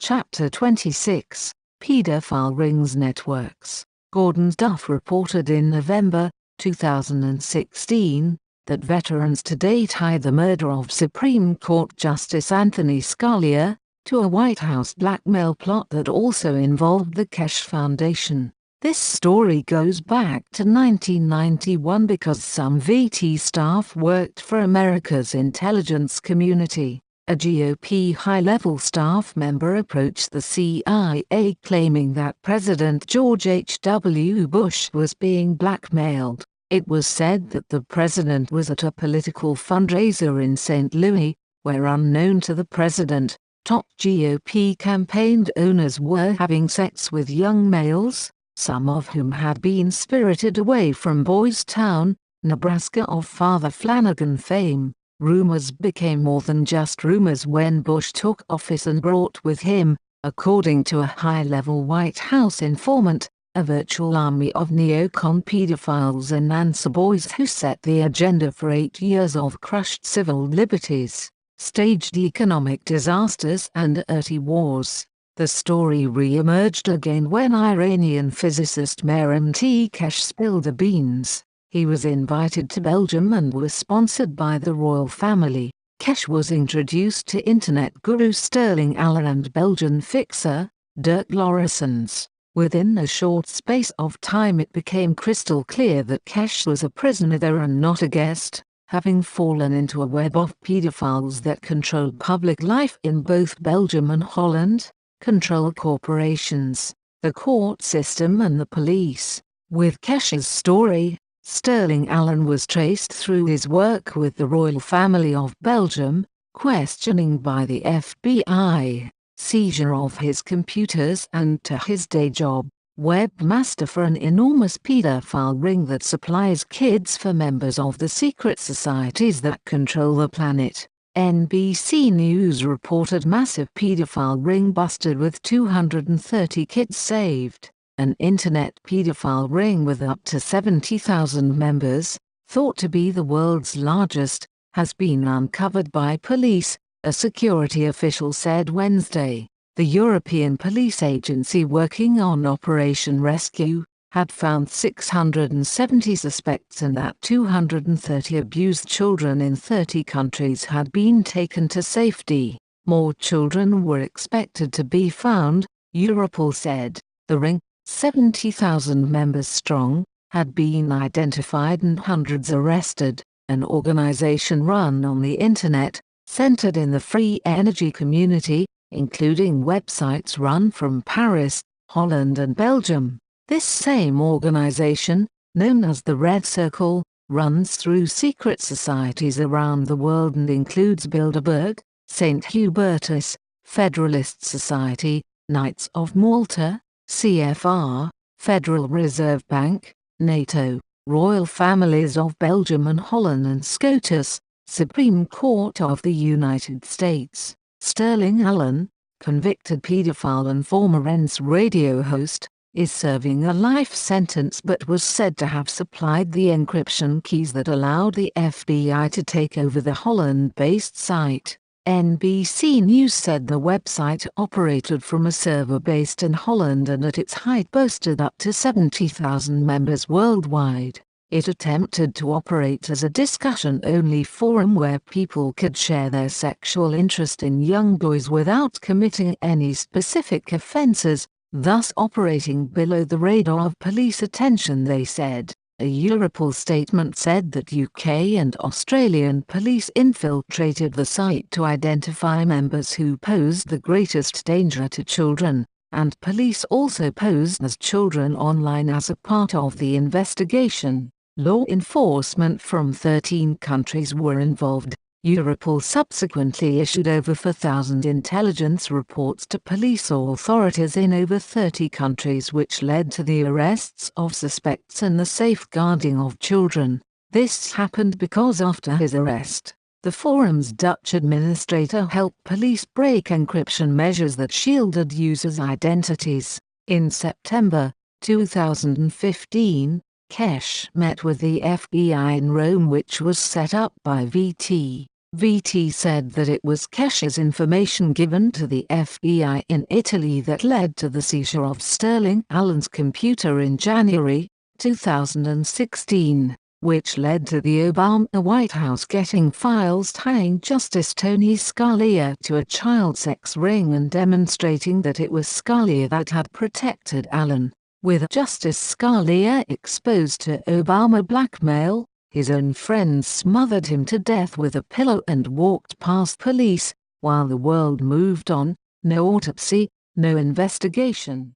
Chapter 26, Paedophile Rings Networks. Gordon Duff reported in November 2016 that veterans today tie the murder of Supreme Court Justice Anthony Scalia to a White House blackmail plot that also involved the Koch Foundation. This story goes back to 1991 because some VT staff worked for America's intelligence community. A GOP high-level staff member approached the CIA claiming that President George H.W. Bush was being blackmailed. It was said that the president was at a political fundraiser in St. Louis, where, unknown to the president, top GOP campaign owners were having sex with young males, some of whom had been spirited away from Boys Town, Nebraska of Father Flanagan fame. Rumors became more than just rumors when Bush took office and brought with him, according to a high-level White House informant, a virtual army of neocon pedophiles and answer boys who set the agenda for 8 years of crushed civil liberties, staged economic disasters and dirty wars. The story re-emerged again when Iranian physicist Mehrem T. Koch spilled the beans. He was invited to Belgium and was sponsored by the royal family. Koch was introduced to internet guru Sterling Allen and Belgian fixer, Dirk Laurissens. Within a short space of time it became crystal clear that Koch was a prisoner there and not a guest, having fallen into a web of pedophiles that control public life in both Belgium and Holland, control corporations, the court system and the police. With Koch's story, Sterling Allen was traced through his work with the royal family of Belgium, questioning by the FBI, seizure of his computers and to his day job, webmaster for an enormous pedophile ring that supplies kids for members of the secret societies that control the planet. NBC News reported massive pedophile ring busted with 230 kids saved. An internet pedophile ring with up to 70,000 members, thought to be the world's largest, has been uncovered by police, a security official said Wednesday. The European police agency working on Operation Rescue had found 670 suspects and that 230 abused children in 30 countries had been taken to safety. More children were expected to be found, Europol said. The ring, 70,000 members strong, had been identified and hundreds arrested. An organization run on the internet, centered in the free energy community, including websites run from Paris, Holland and Belgium. This same organization, known as the Red Circle, runs through secret societies around the world and includes Bilderberg, St. Hubertus, Federalist Society, Knights of Malta, CFR, Federal Reserve Bank, NATO, Royal Families of Belgium and Holland and SCOTUS, Supreme Court of the United States. Sterling Allen, convicted pedophile and former ENS radio host, is serving a life sentence but was said to have supplied the encryption keys that allowed the FBI to take over the Holland-based site. NBC News said the website operated from a server based in Holland and at its height boasted up to 70,000 members worldwide. It attempted to operate as a discussion-only forum where people could share their sexual interest in young boys without committing any specific offenses, thus operating below the radar of police attention, they said. A Europol statement said that UK and Australian police infiltrated the site to identify members who posed the greatest danger to children, and police also posed as children online as a part of the investigation. Law enforcement from 13 countries were involved. Europol subsequently issued over 4,000 intelligence reports to police authorities in over 30 countries, which led to the arrests of suspects and the safeguarding of children. This happened because after his arrest, the forum's Dutch administrator helped police break encryption measures that shielded users' identities. In September 2015, Koch met with the FBI in Rome, which was set up by VT. VT said that it was Cash's information given to the FBI in Italy that led to the seizure of Sterling Allen's computer in January 2016, which led to the Obama White House getting files tying Justice Tony Scalia to a child sex ring and demonstrating that it was Scalia that had protected Allen. With Justice Scalia exposed to Obama blackmail, his own friends smothered him to death with a pillow and walked past police, while the world moved on. No autopsy, no investigation.